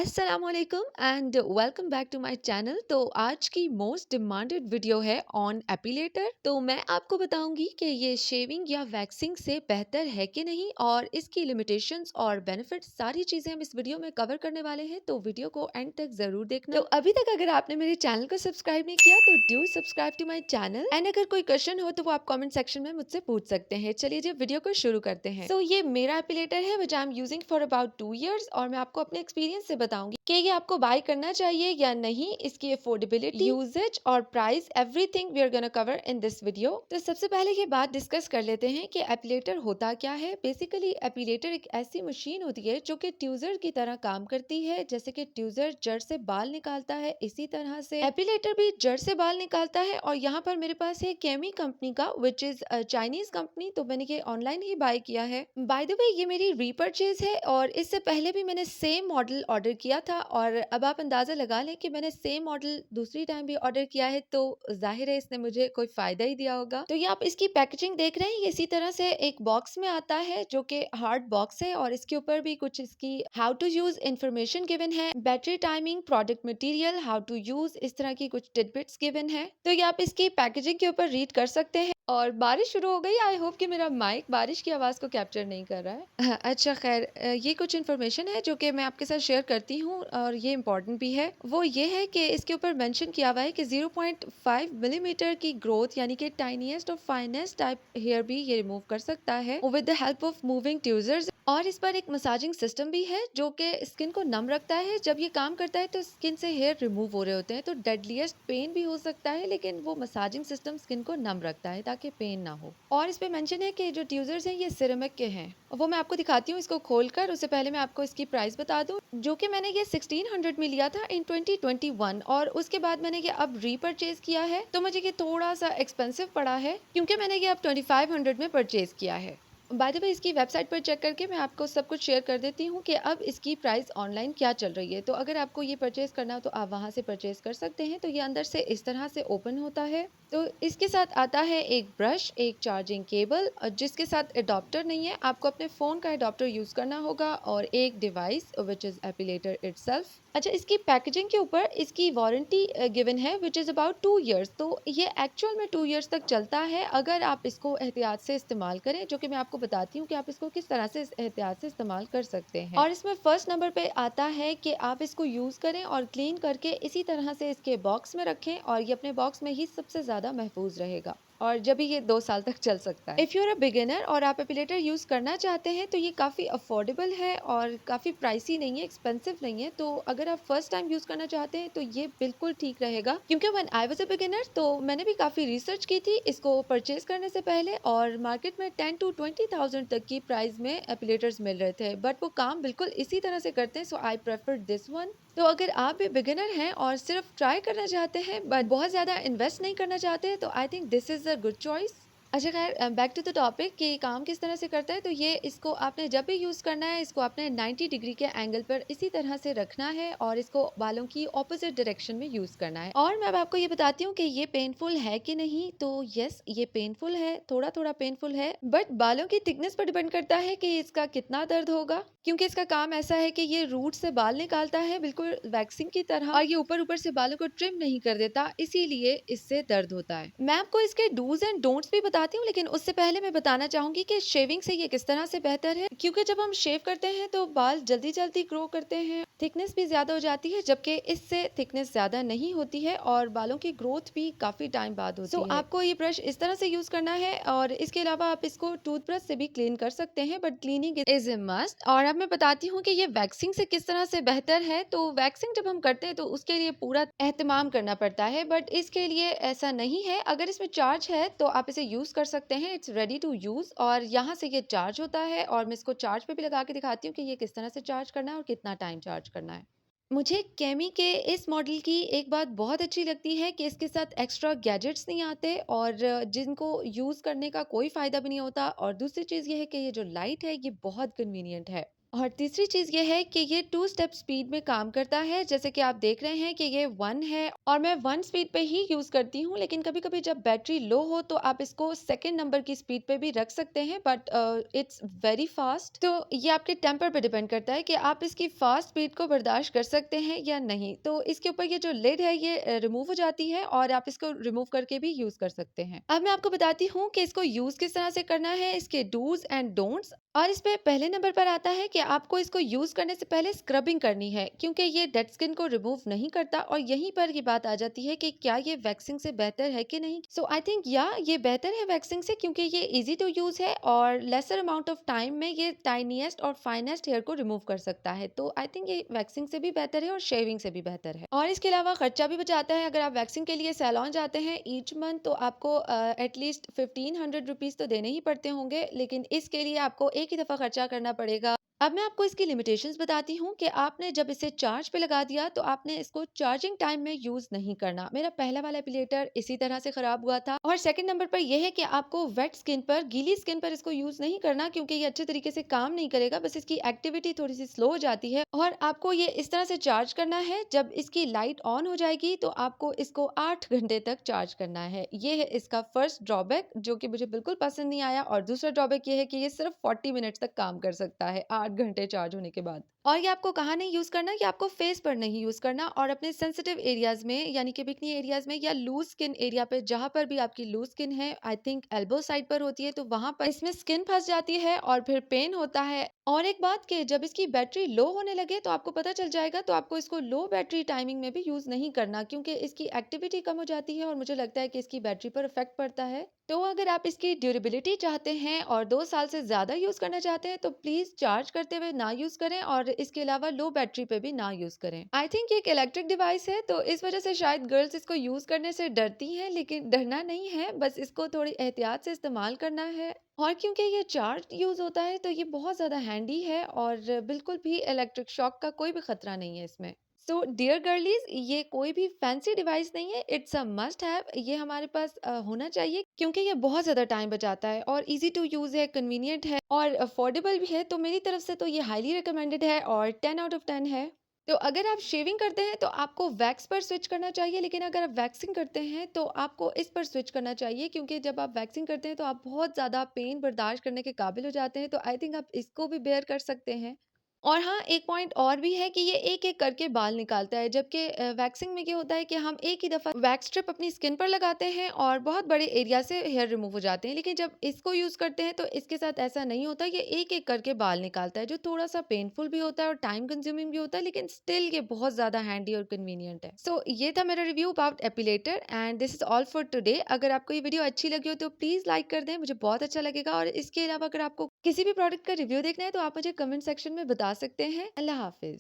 असलकुम and welcome back to my channel. तो आज की मोस्ट डिमांडेड वीडियो है ऑन एपिलेटर। तो मैं आपको बताऊंगी कि ये शेविंग या वैक्सिंग से बेहतर है कि नहीं और इसकी लिमिटेशंस और बेनिफिट्स सारी चीजें हम इस वीडियो में कवर करने वाले हैं। तो वीडियो को एंड तक जरूर देखना। तो अभी तक अगर आपने मेरे चैनल को सब्सक्राइब नहीं किया तो do subscribe to my channel and अगर कोई क्वेश्चन हो तो वो आप कॉमेंट सेक्शन में मुझसे पूछ सकते हैं। चलिए जी वीडियो को शुरू करते हैं। तो ये मेरा एपिलेटर है which I am using for about 2 years और मैं आपको अपने एक्सपीरियंस से बताऊंगी कि ये आपको बाय करना चाहिए या नहीं, इसकी अफोर्डेबिलिटी, यूजेज और price, everything we are gonna cover in this video. तो सबसे पहले ये बात डिस्कस कर लेते हैं कि एपिलेटर होता क्या है। बेसिकली एपिलेटर एक ऐसी मशीन होती है जो कि ट्यूजर की तरह काम करती है। जैसे कि ट्यूजर जड़ से बाल निकालता है, इसी तरह से एपिलेटर भी जड़ से बाल निकालता है। और यहाँ पर मेरे पास है केमी कंपनी का विच इज चाइनीज कंपनी। तो मैंने ये ऑनलाइन ही बाय किया है। बाय द वे ये मेरी रीपर्चेज है और इससे पहले भी मैंने सेम मॉडल ऑर्डर किया था और अब आप अंदाजा लगा लें कि मैंने सेम मॉडल दूसरी टाइम भी ऑर्डर किया है, तो जाहिर है इसने मुझे कोई फायदा ही दिया होगा। तो ये आप इसकी पैकेजिंग देख रहे हैं, ये इसी तरह से एक बॉक्स में आता है जो कि हार्ड बॉक्स है और इसके ऊपर भी कुछ इसकी how to use information given है, battery timing, product material, how to use, इस तरह की कुछ टिडबिट्स गिवन है। तो ये आप इसकी पैकेजिंग के ऊपर रीड कर सकते हैं। और बारिश शुरू हो गई। आई होप कि मेरा माइक बारिश की आवाज़ को कैप्चर नहीं कर रहा है। अच्छा खैर, ये कुछ इन्फॉर्मेशन है जो कि मैं आपके साथ शेयर करती हूँ और ये इम्पॉर्टेंट भी है। वो ये है कि इसके ऊपर मेंशन किया हुआ है कि 0.5 मिलीमीटर की ग्रोथ यानी कि टाइनीएस्ट और फाइनेस्ट टाइप हेयर भी ये रिमूव कर सकता है with the help of moving tweezers. और इस पर एक मसाजिंग सिस्टम भी है जो कि स्किन को नम रखता है। जब ये काम करता है तो स्किन से हेयर रिमूव हो रहे होते हैं, तो डेडलीस्ट पेन भी हो सकता है, लेकिन वो मसाजिंग सिस्टम स्किन को नम रखता है ताकि पेन ना हो। और इस पे मेंशन है कि जो ट्यूजर्स हैं ये सिरेमिक के हैं। वो मैं आपको दिखाती हूँ इसको खोलकर। उससे पहले मैं आपको इसकी प्राइस बता दूं, जो कि मैंने ये 1600 में लिया था इन 2021 और उसके बाद मैंने ये अब रीपरचेज किया है। तो मुझे ये थोड़ा सा एक्सपेंसिव पड़ा है क्योंकि मैंने ये अब 2500 में परचेज किया है। बाय द वे इसकी वेबसाइट पर चेक करके मैं आपको सब कुछ शेयर कर देती हूँ कि अब इसकी प्राइस ऑनलाइन क्या चल रही है। तो अगर आपको ये परचेज करना हो तो आप वहाँ से परचेज कर सकते हैं। तो ये अंदर से इस तरह से ओपन होता है। तो इसके साथ आता है एक ब्रश, एक चार्जिंग केबल जिसके साथ एडाप्टर नहीं है, आपको अपने फ़ोन का एडाप्टर यूज़ करना होगा, और एक device which is epilator itself. अच्छा, इसकी पैकेजिंग के ऊपर इसकी वारंटी गिवन है विच इज़ अबाउट 2 years। तो ये एक्चुअल में 2 years तक चलता है अगर आप इसको एहतियात से इस्तेमाल करें, जो कि मैं आपको बताती हूँ कि आप इसको किस तरह से एहतियात से इस्तेमाल कर सकते हैं। और इसमें फर्स्ट नंबर पे आता है कि आप इसको यूज़ करें और क्लीन करके इसी तरह से इसके बॉक्स में रखें और ये अपने बॉक्स में ही सबसे ज़्यादा महफूज रहेगा और जब भी ये 2 साल तक चल सकता है। If you are a beginner और आप एपिलेटर यूज़ करना चाहते हैं तो ये काफ़ी अफोर्डेबल है और काफ़ी प्राइसी नहीं है, एक्सपेंसिव नहीं है। तो अगर आप फर्स्ट टाइम यूज़ करना चाहते हैं तो ये बिल्कुल ठीक रहेगा, क्योंकि when I was a beginner तो मैंने भी काफ़ी रिसर्च की थी इसको परचेज करने से पहले और मार्केट में 10 to 20,000 तक की प्राइस में एपिलेटर्स मिल रहे थे, बट वो काम बिल्कुल इसी तरह से करते हैं। सो आई प्रेफर दिस वन। तो अगर आप भी बिगिनर हैं और सिर्फ ट्राई करना चाहते हैं बट बहुत ज़्यादा इन्वेस्ट नहीं करना चाहते, तो I think this is a good choice. अच्छा खैर, बैक टू द टॉपिक कि काम किस तरह से करता है। तो ये इसको आपने जब भी यूज़ करना है, इसको आपने 90 डिग्री के एंगल पर इसी तरह से रखना है और इसको बालों की ऑपोजिट डायरेक्शन में यूज़ करना है। और मैं अब आपको ये बताती हूँ कि ये पेनफुल है कि नहीं। तो यस, ये पेनफुल है, थोड़ा थोड़ा पेनफुल है, बट बालों की थिकनेस पर डिपेंड करता है कि इसका कितना दर्द होगा, क्योंकि इसका काम ऐसा है कि ये रूट से बाल निकालता है बिल्कुल वैक्सिंग की तरह, और ये ऊपर ऊपर से बालों को ट्रिम नहीं कर देता, इसीलिए इससे दर्द होता है। मैं आपको इसके डूज एंड डोंट्स भी बताती हूँ, लेकिन उससे पहले मैं बताना चाहूंगी कि शेविंग से ये किस तरह से बेहतर है, क्योंकि जब हम शेव करते हैं तो बाल जल्दी जल्दी ग्रो करते हैं, थिकनेस भी ज्यादा हो जाती है, जबकि इससे थिकनेस ज्यादा नहीं होती है और बालों की ग्रोथ भी काफी टाइम बाद होती है। आपको ये ब्रश इस तरह से यूज करना है और इसके अलावा आप इसको टूथब्रश से भी क्लीन कर सकते हैं, but cleaning is a must. और अब मैं बताती हूँ कि ये वैक्सिंग से किस तरह से बेहतर है। तो वैक्सिंग जब हम करते हैं तो उसके लिए पूरा एहतमाम करना पड़ता है, बट इसके लिए ऐसा नहीं है। अगर इसमें चार्ज है तो आप इसे यूज कर सकते हैं, इट्स रेडी टू यूज। और यहाँ से ये चार्ज होता है और मैं इसको चार्ज पे भी लगा के दिखाती हूँ कि ये किस तरह से चार्ज करना है और कितना टाइम चार्ज करना है। मुझे केमी के इस मॉडल की एक बात बहुत अच्छी लगती है कि इसके साथ एक्स्ट्रा गैजेट्स नहीं आते और जिनको यूज़ करने का कोई फ़ायदा भी नहीं होता। और दूसरी चीज़ ये है कि ये जो लाइट है ये बहुत कन्वीनियंट है। और तीसरी चीज़ ये है कि ये 2 स्टेप स्पीड में काम करता है। जैसे कि आप देख रहे हैं कि ये 1 है और मैं 1 स्पीड पे ही यूज़ करती हूँ, लेकिन कभी-कभी जब बैटरी लो हो तो आप इसको सेकंड नंबर की स्पीड पे भी रख सकते हैं, बट इट्स वेरी फास्ट। तो ये आपके टेम्पर पे डिपेंड करता है कि आप इसकी फास्ट स्पीड को बर्दाश्त कर सकते हैं या नहीं। तो इसके ऊपर ये जो लिड है ये रिमूव हो जाती है और आप इसको रिमूव करके भी यूज़ कर सकते हैं। अब मैं आपको बताती हूँ कि इसको यूज़ किस तरह से करना है, इसके डूज़ एंड डोंट्स। और इसमें पहले नंबर पर आता है कि आपको इसको यूज़ करने से पहले स्क्रबिंग करनी है, क्योंकि ये डेड स्किन को रिमूव नहीं करता। और यहीं पर ये बात आ जाती है कि क्या ये वैक्सिंग से बेहतर है कि नहीं। सो आई थिंक या ये बेहतर है वैक्सिंग से, क्योंकि ये इजी टू यूज़ है और लेसर अमाउंट ऑफ टाइम में ये टाइनीएस्ट और फाइनेस्ट हेयर को रिमूव कर सकता है। तो आई थिंक ये वैक्सिंग से भी बेहतर है और शेविंग से भी बेहतर है। और इसके अलावा खर्चा भी बचाता है। अगर आप वैक्सिंग के लिए सैलून जाते हैं ईच मंथ, तो आपको एटलीस्ट 1500 रुपीज़ तो देने ही पड़ते होंगे, लेकिन इसके लिए आपको एक ही दफ़ा खर्चा करना पड़ेगा। अब मैं आपको इसकी लिमिटेशंस बताती हूँ कि आपने जब इसे चार्ज पे लगा दिया तो आपने इसको चार्जिंग टाइम में यूज़ नहीं करना। मेरा पहला वाला एपिलेटर इसी तरह से खराब हुआ था। और सेकंड नंबर पर यह है कि आपको वेट स्किन पर, गीली स्किन पर इसको यूज़ नहीं करना, क्योंकि ये अच्छे तरीके से काम नहीं करेगा। बस इसकी एक्टिविटी थोड़ी सी स्लो हो जाती है। और आपको ये इस तरह से चार्ज करना है, जब इसकी लाइट ऑन हो जाएगी तो आपको इसको 8 घंटे तक चार्ज करना है। ये है इसका फर्स्ट ड्रॉबैक, जो कि मुझे बिल्कुल पसंद नहीं आया। और दूसरा ड्रॉबैक ये है कि ये सिर्फ 40 मिनट्स तक काम कर सकता है 8 घंटे चार्ज होने के बाद। और ये आपको कहाँ नहीं यूज़ करना, ये आपको फेस पर नहीं यूज़ करना, और अपने सेंसिटिव एरियाज़ में, यानी कि बिकनी एरियाज़ में या लूज़ स्किन एरिया पे, जहाँ पर भी आपकी लूज़ स्किन है, आई थिंक एल्बो साइड पर होती है, तो वहाँ पर इसमें स्किन फँस जाती है और फिर पेन होता है। और एक बात कि जब इसकी बैटरी लो होने लगे तो आपको पता चल जाएगा, तो आपको इसको लो बैटरी टाइमिंग में भी यूज़ नहीं करना, क्योंकि इसकी एक्टिविटी कम हो जाती है और मुझे लगता है कि इसकी बैटरी पर इफ़ेक्ट पड़ता है। तो अगर आप इसकी ड्यूरेबिलिटी चाहते हैं और 2 साल से ज़्यादा यूज़ करना चाहते हैं, तो प्लीज़ चार्ज करते हुए ना यूज़ करें और इसके अलावा लो बैटरी पे भी ना यूज़ करें। आई थिंक ये एक इलेक्ट्रिक डिवाइस है, तो इस वजह से शायद गर्ल्स इसको यूज़ करने से डरती हैं, लेकिन डरना नहीं है, बस इसको थोड़ी एहतियात से इस्तेमाल करना है। और क्योंकि ये चार्ज यूज़ होता है, तो ये बहुत ज़्यादा हैंडी है और बिल्कुल भी इलेक्ट्रिक शॉक का कोई भी खतरा नहीं है इसमें। सो डियर गर्लीज़, ये कोई भी फैंसी डिवाइस नहीं है, इट्स अ मस्ट हैव। ये हमारे पास होना चाहिए, क्योंकि ये बहुत ज़्यादा टाइम बचाता है और ईज़ी टू यूज़ है, कन्वीनिएंट है और अफोर्डेबल भी है। तो मेरी तरफ से तो ये हाईली रिकमेंडेड है और 10 आउट ऑफ 10 है। तो अगर आप शेविंग करते हैं तो आपको वैक्स पर स्विच करना चाहिए, लेकिन अगर आप वैक्सिंग करते हैं तो आपको इस पर स्विच करना चाहिए, क्योंकि जब आप वैक्सिंग करते हैं तो आप बहुत ज़्यादा पेन बर्दाश्त करने के काबिल हो जाते हैं। तो आई थिंक आप इसको भी बेयर कर सकते हैं। और हाँ, एक पॉइंट और भी है कि ये एक-एक करके बाल निकालता है, जबकि वैक्सिंग में ये होता है कि हम एक ही दफ़ा वैक्स स्ट्रिप अपनी स्किन पर लगाते हैं और बहुत बड़े एरिया से हेयर रिमूव हो जाते हैं। लेकिन जब इसको यूज़ करते हैं तो इसके साथ ऐसा नहीं होता, ये एक-एक करके बाल निकालता है, जो थोड़ा-सा पेनफुल भी होता है और टाइम कंज्यूमिंग भी होता है, लेकिन स्टिल ये बहुत ज़्यादा हैंडी और कन्वीनिएंट है। सो ये था मेरा review about epilator and this is all for today. अगर आपको ये वीडियो अच्छी लगी हो तो प्लीज़ लाइक कर दें, मुझे बहुत अच्छा लगेगा। और इसके अलावा अगर आपको किसी भी प्रोडक्ट का रिव्यू देखना है तो आप मुझे कमेंट सेक्शन में बता सकते हैं। अल्लाह हाफ़िज़।